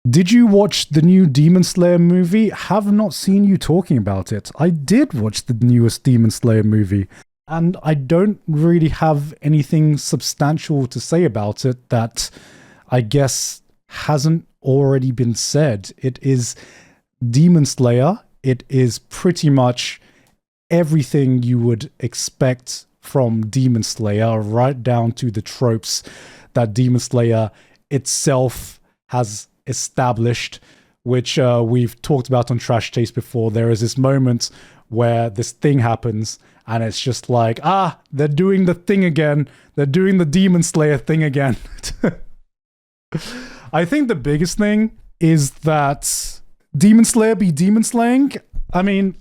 Did you watch the new Demon Slayer movie? Have not seen you talking about it. I did watch the newest Demon Slayer movie, and I don't really have anything substantial to say about it that I guess hasn't already been said. It is Demon Slayer. It is pretty much everything you would expect from Demon Slayer, right down to the tropes that Demon Slayer itself has established, which we've talked about on Trash Taste before. There is this moment where this thing happens, and it's just like, they're doing the thing again. They're doing the Demon Slayer thing again. I think the biggest thing is that Demon Slayer be demon slaying. I mean,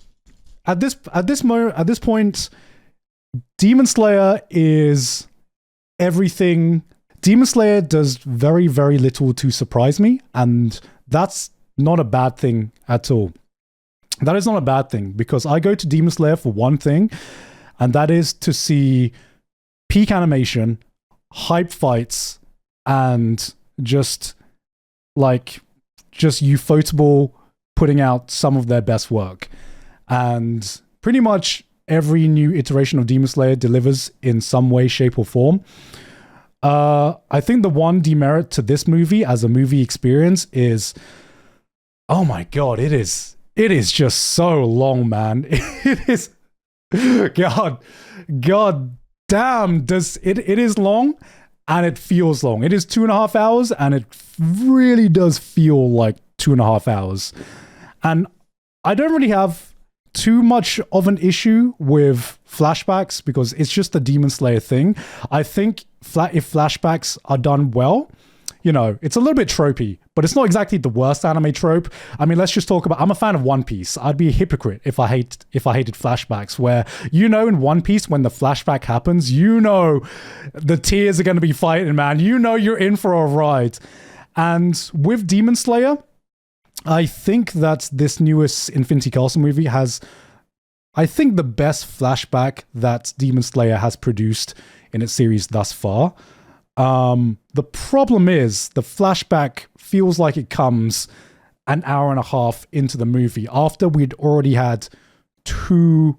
at this point, Demon Slayer is everything. Demon Slayer does very, very little to surprise me, and that's not a bad thing at all. That is not a bad thing, because I go to Demon Slayer for one thing, and that is to see peak animation, hype fights, and just Ufotable putting out some of their best work. And pretty much every new iteration of Demon Slayer delivers in some way, shape, or form. I think the one demerit to this movie as a movie experience is, oh my god, it is just so long, man. It is, god damn, it is long, and it feels long. It is 2.5 hours, and it really does feel like 2.5 hours. And I don't really have too much of an issue with flashbacks, because it's just the Demon Slayer thing. I think if flashbacks are done well, it's a little bit tropey, but it's not exactly the worst anime trope. I mean, let's just talk about, I'm a fan of One Piece. I'd be a hypocrite if I hated flashbacks, where, in One Piece, when the flashback happens, the tears are going to be fighting, man. You're in for a ride. And with Demon Slayer, I think that this newest Infinity Castle movie has, I think, the best flashback that Demon Slayer has produced in its series thus far. The problem is the flashback feels like it comes an hour and a half into the movie, after we'd already had 2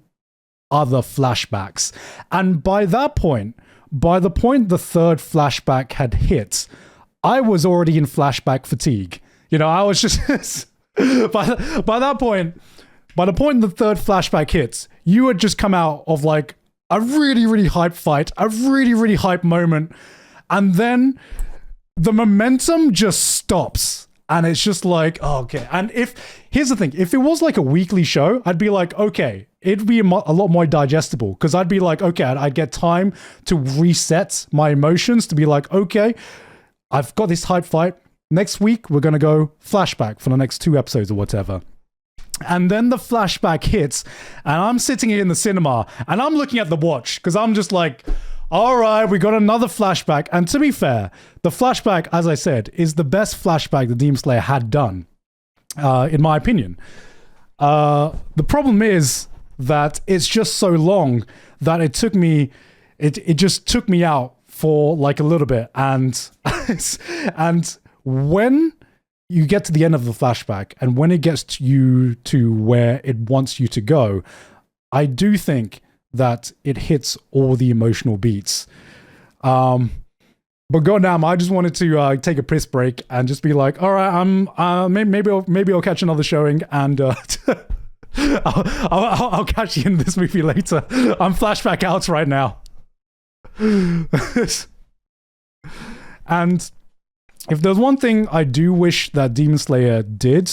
other flashbacks. And by the point the third flashback had hit, I was already in flashback fatigue. I was just by the point the third flashback hits, you had just come out of like a really, really hype fight, a really, really hype moment, and then the momentum just stops, and it's just like, oh, okay. And here's the thing, if it was like a weekly show, I'd be like, okay, it'd be a lot more digestible, because I'd be like, okay, I'd get time to reset my emotions, to be like, okay, I've got this hype fight. Next week, we're going to go flashback for the next 2 episodes or whatever. And then the flashback hits, and I'm sitting here in the cinema, and I'm looking at the watch, because I'm just like, all right, we got another flashback. And to be fair, the flashback, as I said, is the best flashback the Demon Slayer had done, in my opinion. The problem is that it's just so long that it just took me out for like a little bit. And when you get to the end of the flashback, and when it gets to where it wants you to go, I do think that it hits all the emotional beats. But goddamn, I just wanted to take a piss break and just be like, all right, maybe I'll catch another showing, and I'll catch you in this movie later. I'm flashback out right now. And if there's one thing I do wish that Demon Slayer did,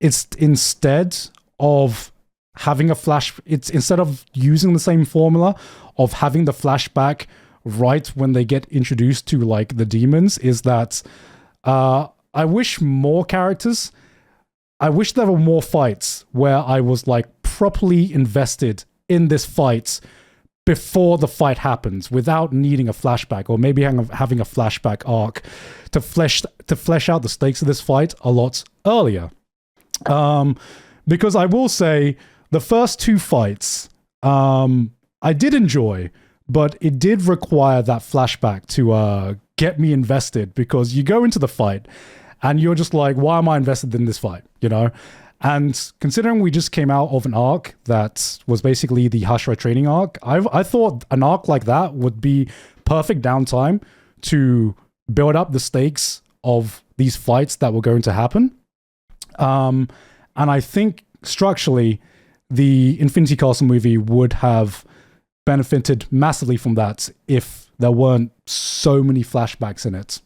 it's instead of using the same formula of having the flashback right when they get introduced to like the demons, is that I wish more characters, I wish there were more fights where I was like properly invested in this fight before the fight happens, without needing a flashback, or maybe having a flashback arc to flesh out the stakes of this fight a lot earlier. Because I will say, the first 2 fights, I did enjoy, but it did require that flashback to get me invested, because you go into the fight, and you're just like, why am I invested in this fight? You know? And considering we just came out of an arc that was basically the Hashira training arc, I thought an arc like that would be perfect downtime to build up the stakes of these fights that were going to happen. And I think structurally, the Infinity Castle movie would have benefited massively from that if there weren't so many flashbacks in it.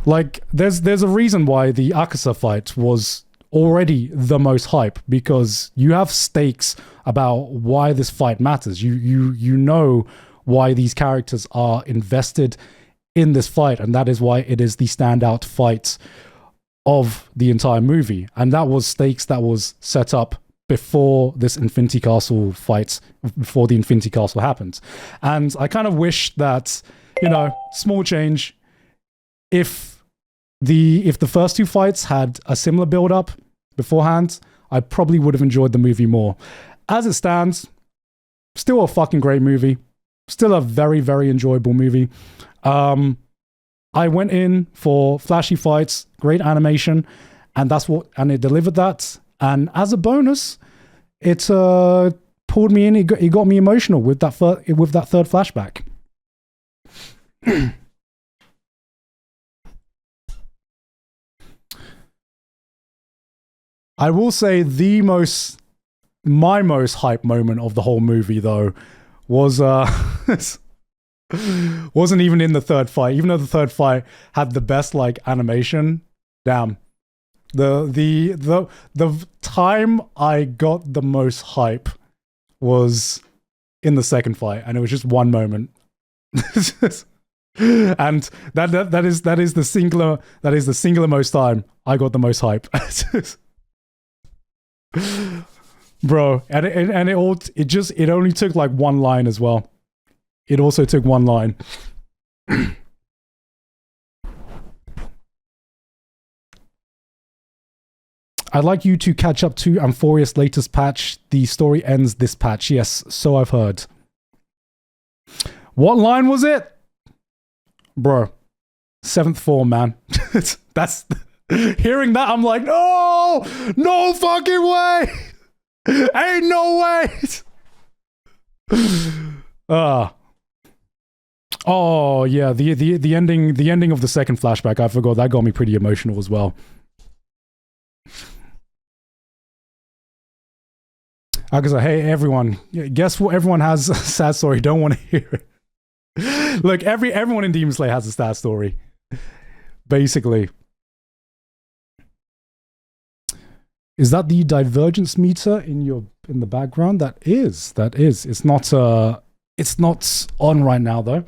Like, there's a reason why the Akaza fight was already the most hype, because you have stakes about why this fight matters. You know why these characters are invested in this fight, and that is why it is the standout fight of the entire movie. And that was stakes that was set up before this Infinity Castle fight, before the Infinity Castle happened. And I kind of wish that, you know, small change, if the first two fights had a similar build-up beforehand, I probably would have enjoyed the movie more. As it stands, still a fucking great movie. Still a very, very enjoyable movie. I went in for flashy fights, great animation, and it delivered that. And as a bonus, it pulled me in. It got me emotional with that third flashback. I will say my most hype moment of the whole movie, though, was wasn't even in the third fight. Even though the third fight had the best like animation, damn. The time I got the most hype was in the second fight, and it was just one moment. And that is the singular most time I got the most hype. Bro, and it only took like one line as well. It also took one line. I'd like you to catch up to Amphoria's latest patch. The story ends this patch. Yes, so I've heard. What line was it? Bro, 7th form, man. That's hearing that, I'm like, no fucking way. Ain't no way. Oh yeah, the ending of the second flashback, I forgot, that got me pretty emotional as well. Because hey everyone, guess what? Everyone has a sad story. Don't want to hear it. Look, everyone in Demon Slayer has a sad story, basically. Is that the divergence meter in the background? That is. It's not on right now though.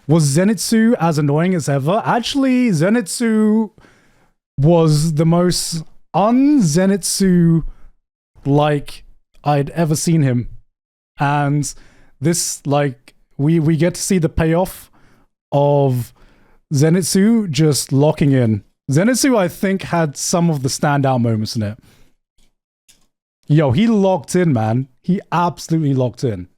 Was Zenitsu as annoying as ever? Actually, Zenitsu was the most un-Zenitsu like I'd ever seen him. And this, like, we get to see the payoff of Zenitsu just locking in. Zenitsu, I think, had some of the standout moments in it. Yo, he locked in, man. He absolutely locked in.